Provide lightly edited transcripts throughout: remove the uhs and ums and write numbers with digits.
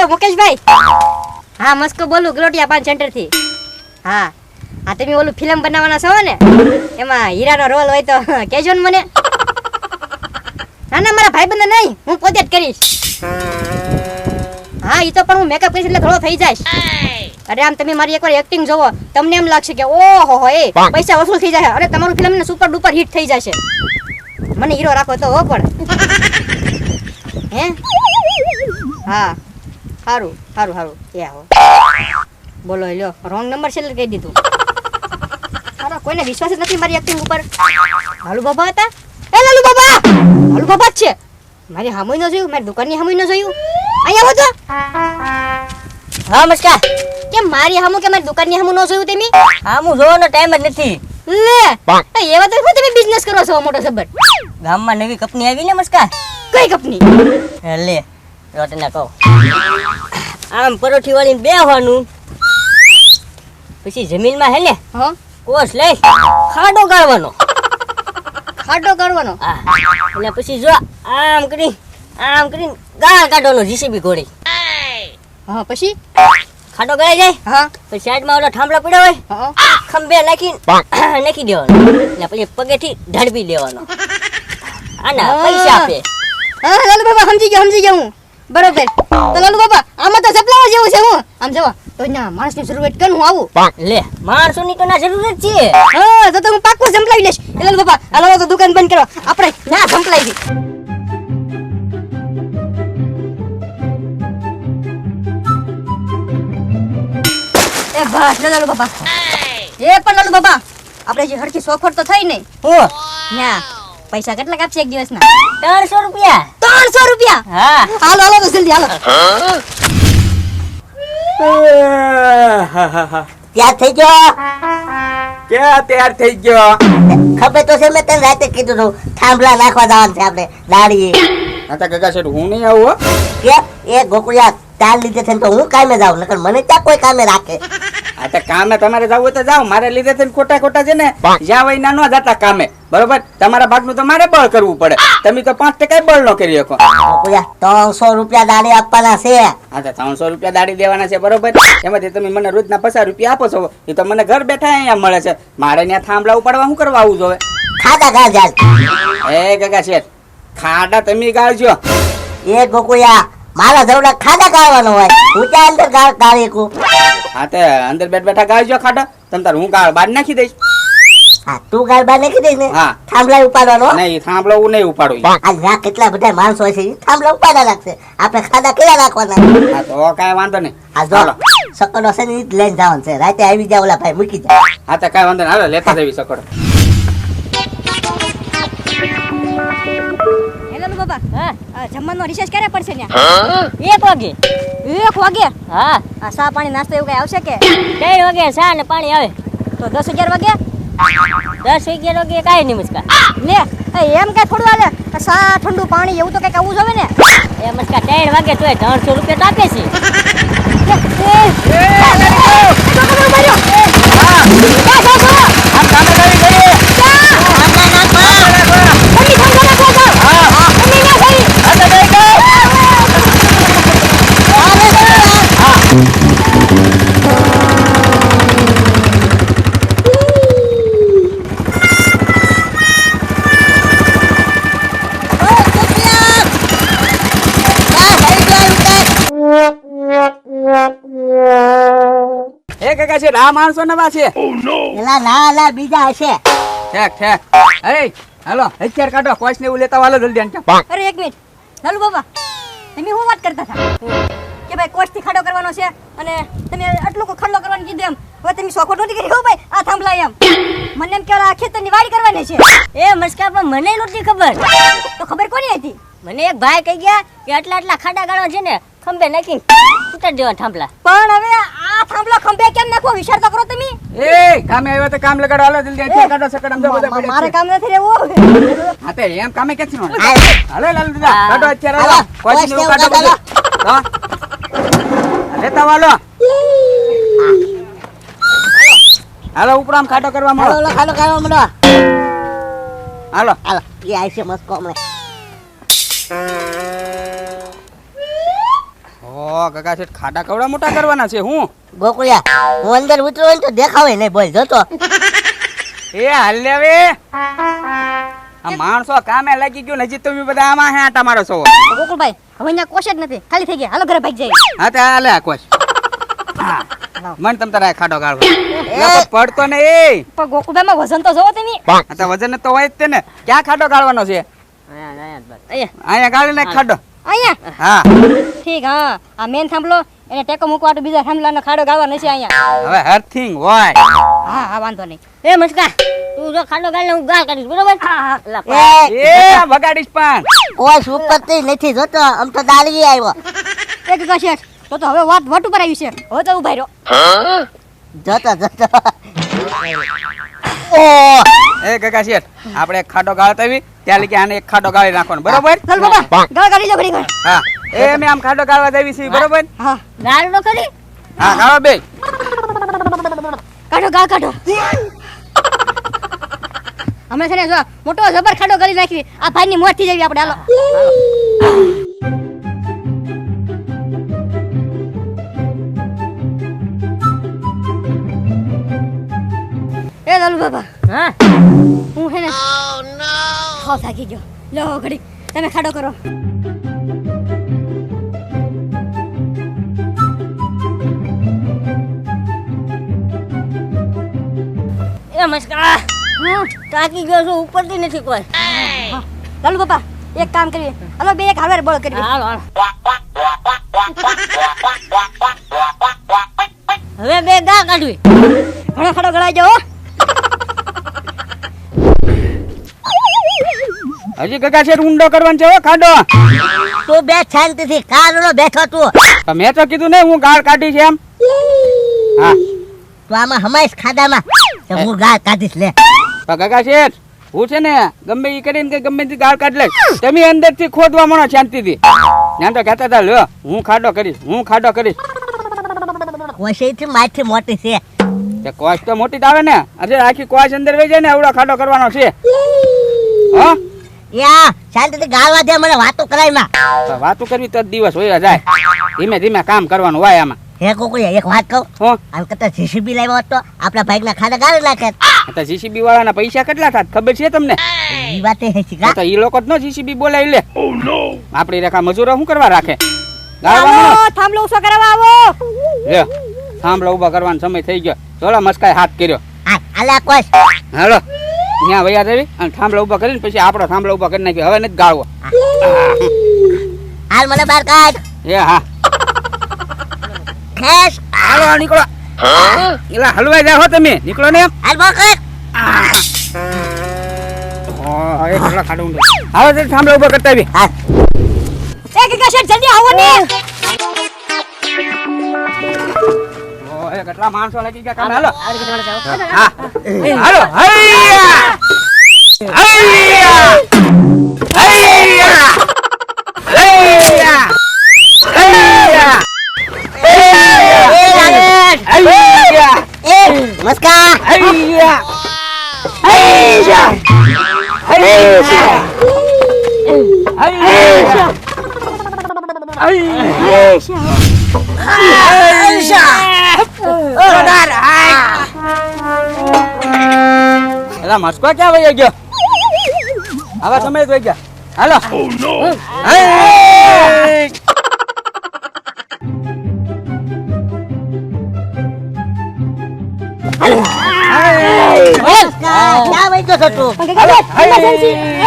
મુકેશભાઈ. હા મસ્કો બોલું ગલોટિયા પાન સેન્ટર થી. હા હા તમે ઓલું ફિલ્મ બનાવવાના છો ને, એમાં હીરાનો રોલ હોય તો કહેજો ને મને. ના ના મારા ભાઈબંધ નહીં, હું પોતે જ કરીશ. હા ઈ તો પણ હું મેકઅપ કરીશ એટલે થોડો થઈ જાય. અરે આમ તમે મારી એકવાર એક્ટિંગ જોવો, તમને એમ લાગશે કે ઓહો હો એ પૈસા વસૂલ થઈ જાય અને તમારું ફિલ્મ ને સુપર ડુપર હિટ થઈ જશે. મને હીરો રાખો તો હો પણ. હે હા સારું સારું સારું એ આવો. બોલો લ્યો રોંગ નંબર છે કહી દીધું. સારા કોઈને વિશ્વાસ જ નથી મારી એક્ટિંગ ઉપર. લાલુ બાબા હતા? એ લાલુ બાબા! લાલુ બાબા જ છે. મારી હામુય ન જોયું, મારી દુકાનની હામુય ન જોયું. અહીંયા આવો તો. હા નમસ્કાર. કેમ મારી હામુ કે મારી દુકાનની હામુ ન જોયું તમે? હામુ જોવાનો ટાઈમ જ નથી. લે એવા તો શું તમે બિઝનેસ કરો છો મોટો સબર? ગામમાં નવી કંપની આવી ને મસ્કા. કઈ કંપની? લે રોટને કહો. આમ પરોઠી વાળીને બેહવાનું, પછી જમીનમાં હે ને હા કોસ લઈ ખાડો ગાળવાનો. ખાડો કાઢવાનો? હા અને પછી જો આમ કરીને ગાળ કાઢવાનો જીસીબી ઘોડી. હા પછી ખાડો ગળાઈ જાય. હા પછી સાઈડમાં ઓલો થાંભલો પડ્યો હોય, હા ખંભે નાખી દેવાનો ને પછી પગેથી ઢળવી દેવાનો. આના પૈસા આપે. હા લાલુ બાબા સમજી ગયો હું. બરોબર. તો લાલુ બાબા આમાં તો સપલાવા જેવું છે. હું આમ જવા તો ના માણસની શરૂઆત કરું હું આવું. લે માણસોની તો ના જરૂર જ છે. હા તો હું પાક્કો સંભળાવી લઈશ. લાલુ બાબા હાલો તો દુકાન બંધ કરો, આપણે ના સંભળાવી દી. એ બસ લાલુ બાબા. એ પણ લાલુ બાબા આપણે જે હરખી સોખવટ તો થઈ નહીં. હું ના પૈસા કેટલા કાપશે એક દિવસના? 300 રૂપિયા. 300 રૂપિયા? હા હાલો હાલો તો જલ્દી હાલો. ત્યાં થઈ ગયો. ક્યાં તૈયાર થઈ ગયો? ખબર તો છે, મેં તને રાતે કીધું હતું થાંભલા નાખવા જવાનું છે આપણે દાડીએ. આતા કાકા શેઠ હું નહીં આવું હો. કે એ ગોકુળિયા તાર લીધે છે ને તો હું કામે જાઉં, નકર મને ત્યાં કોઈ કામે રાખે. આ તો કામે તમારે જવું હોય તો જાઓ, મારે લીધે થઈને ખોટા છે ને જ્યાં હોય ના ન જતા કામે. બરોબર? તમારા ભાગનું તો મારે બળ કરવું પડે. તમે તો 5% બળ ન કરી શકો. ગોકુળિયા 300 રૂપિયા દાડી આપવાના છે. હા તો 300 રૂપિયા દાડી દેવાના છે. બરોબર? એમાંથી તમે મને રોજના 50 રૂપિયા આપો છો, એ તો મને ઘર બેઠા અહીંયા મળે છે. મારે ત્યાં થાંભલા ઉપાડવા શું કરવા આવું જોવે? ખાડા ગાળ જાય. એ કાકા શેઠ ખાડા તમે ગાળજો. એ ગોકુળિયા મારા જવડા ખાડા ગાળવાનો હોય, હું ત્યાં અંદર ગાળ ગાળી કું. હા તે અંદર બેઠા ગાળજો ખાડા. તમ તાર હું ગાળ બહાર નાખી દઈશ. હા તું ગાળ બાર નાખી દઈશ ને? હા થાંભલા ઉપાડવાનો. નહીં થાંભલો હું નહીં ઉપાડું. આ જ્યાં કેટલા બધા માણસો હોય છે ઈ થાંભલા ઉપાડા રાખશે, આપણે ખાડા કેવા રાખવાના? હા તો કાંઈ વાંધો નહીં. આ જો સકડો છે ને ઈ જ લઈને જવાનું છે, રાતે આવી જાય ઓલા ભાઈ મૂકી જાય. હા તો કાંઈ વાંધો નહીં. હાલો લેતા જવી સકડો. હે લાલુ બાબા હા જમવાનો રિસેસ ક્યારે પડશે ત્યાં? 1 વાગે. 1 વાગે? હા આ સા પાણી નાસ્તો એવું કઈ આવશે કે? 3 વાગે ચા ને પાણી આવે. તો 10-11 વાગે? 10-11 વાગે કાંઈ નહીં મુસ્કા. લે એમ કઈ થોડું હાલે? સા ઠંડુ પાણી એવું તો કઈક આવવું જોવે ને? એ મુસ્કા 3 વાગે તોય 300 રૂપિયા તો આપે છે. એ કાકા શેઠ આ માણસો નવા છે. એલા ના બીજા હશે. ઠેક અરે હાલો હથિયાર કાઢો, કોચ ને એવું લેતા વાલો જલ્દી આને. અરે એક મિનિટ લાલુ બાબા, તમે શું વાત કરતા હતા કે ભાઈ કોસ્ટથી ખાડો કરવાનો છે અને તમે આટલું કો ખાડો કરવાનું કીધું એમ? હવે તમે સોખોટ નથી કરી હો ભાઈ આ થાંભલા એમ? મને એમ કે આ ખેતરની વાડી કરવાની છે. એ મસ્કા પણ મને નહોતી ખબર. તો ખબર કોની હતી? મને એક ભાઈ કહી ગયા કે આટલા ખાડા ગાળવા છે ને ખંભે નાખી ઉતાર દેવા થાંભલા. પણ હવે આ થાંભલા ખંભે કેમ નાખો? વિચાર તો કરો તમે. એ કામે આવ્યો તો કામ લગાડો. હાલો જલ્દી હથિયાર કાઢો. સકડ આમ જો બધા પડ્યા મારે છે. કામ નથી રહેવું. હા તે એમ કામે ક્યાંથી નો? હાલો લાલુ દાદા કાઢો હથિયાર. હાલો કોચ ને એવું કાઢો બધું. હા લેતા વાલો. હાલો ઉપરામ ખાડો કરવા મળો. હાલો ખાડો ગાળવા મળો. હાલો હાલો એ આઈ છે મસ્કો હમણાં. ઓહો કાકા શેઠ ખાડા કવડા મોટા કરવાના છે હું ગોકુળિયા હું અંદર ઉતરો હોય ને તો દેખાવે નહીં બોલ જોતો એ હાલ લે હવે આ માણસો કામે લાગી ગયું ને હજી તમે બધા આમાં હે આટા મારો છો ગોકુળભાઈ હવે અહીંયા કોશ જ નથી ખાલી થઈ ગયા હાલો ઘરે ભાગ જાય હા તે હાલે આ કોશ મન તમ તારા ખાડો ગાળવા પડતો ને એ પણ ગોકુળભાઈ માં વજન તો જોવો તમે આ તો વજન તો હોય જ તે ને ક્યાં ખાડો ગાળવાનો છે અહીંયા ગાળી નાખ ખાડો અહીંયા હા ઠીક હા આ મેન થાંભલો એને ટેકો મૂકવા તો બીજા થાંભલાનો ખાડો ગાળવા નથી અહીંયા હવે હર્થિંગ હોય હા હા વાંધો નહીં એ મસ્કા તું જો ખાડો ગાળને હું ગાળ કાઢીશ બરોબર એ બગાડીશ પણ કોઈ સુપરથી નથી જોતો આમ તો દાળી આવ્યો એક ગા શેઠ તો હવે વાત વટ ઉપર આવી છે હવે તો ઉભા રહ્યો જોતો જોતો એ કાકા શેઠ આપણે એક ખાડો ગાળતા આવી ત્યાં લગી આને એક ખાડો ગાળી નાખવાનો બરોબર ચાલ બાબા ગાળ કાઢી જાવ ઘડી ઘર હા એ મેં આમ ખાડો ગાળવા દેવી છે બરોબર હા ગાળ નો કરી હા ગાળો બે કાઢો ગાળ કાઢો અમે છે ને જો મોટો જબર ખાડો કરી નાખી આ ભાઈની મોત થઈ જવી આપણે હાલો એ લાલુ બાબા હા હું છે ને હા થાકી ગયો લો ઘડી તમે ખાડો કરો એ મસ્કા તાકી ગયો છું ઉપરથી નથી કોઈ લાલુ બાબા એક કામ કરીએ હાલો બે એક હાલવાર બોલ કરીએ હાલો હાલો હવે બે ગાળ કાઢવી ઘણો ખાડો ગળાઈ જાઓ હજી કાકા શેઠ ઊંડો કરવાનો છે હો ખાડો તું બે શાંતિથી કારણો બેઠો તું તો મેં તો કીધું ને હું ગાળ કાઢી છે એમ હા તું આમાં હમાઈશ ખાડામાં તો હું ગાળ કાઢીશ લે તો કાકા શેઠ હું છે ને ગમે ઈ કરીને કે ગમે તે ગાળ કાઢ લે તમે અંદર થી ખોદવા મળો શાંતિથી ત્યાં તો કહેતા હતા લ્યો હું ખાડો કરીશ કોશીથી માથી મોટી છે તે કોશ તો મોટી જ આવે ને અરે આખી કોશ અંદર વહી જાય ને એવડો ખાડો કરવાનો છે હા યા શાંતિથી ગાળવા દે મને વાતો કરાય માં તો વાતો કરવી તો જ દિવસ હોય જાય ધીમે ધીમે કામ કરવાનું હોય આમાં હે કોકુયા એક વાત કહું હો આમ કરતા જીસીબી લાવ્યો હતો આપણા ભાઈ ના ખાડા ગાળી નાખે તો જીસીબી વાળાના પૈસા કેટલા થાત ખબર છે તમને ઈ વાતે હે તો શીખા ઈ લોકો જ નો જીસીબી બોલાવી લે આપણી રેખા મજૂરો શું કરવા રાખે ગાળવાનો હાલો થાંભલો ઉસો કરાવવા આવો લ્યો થાંભલો ઊભા કરવાનો સમય થઈ ગયો ચોલા મસ્કાય હાથ કર્યો આલા કોશ હાલો ત્યાં વૈયા જવી અને થાંભલો ઊભા કરીને પછી આપણો થાંભલો ઊભા કરી નાખ્યો હવે નથી ગાળવો હાલ મને બાર કાઢ એ હા ખેસ હાલો નીકળો એલા હલવાઈ જાઓ તમે નીકળો ને એમ હાલ બોકર હવે કેટલા ખાડો ઊંડો હાલો તે થાંભલો ઊભા કરતા આવી હાલ એ ગગા શેઠ જલ્દી આવો ને ઓય કેટલા માણસો લાગી ગયા કામે હાલો આવડી કે જાવ હા હાલો હૈયા હૈયા હૈયા હૈયા હૈયા હૈયા એ મસ્કા હૈયા હૈયા હૈયા એલા મસ્કો ક્યાં વહી ગયો હવે સમય જ વહી ગયા હાલો ક્યાં વઈ ગયો છો તું પણ ગગા શેઠ emergency.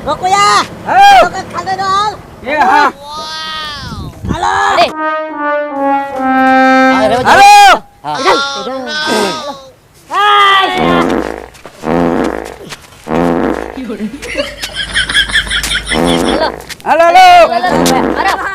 ગોકુયા હાલો ગોકુયા ખાડો નો હાલ એ હા હાલો હાલો હાલો હાલો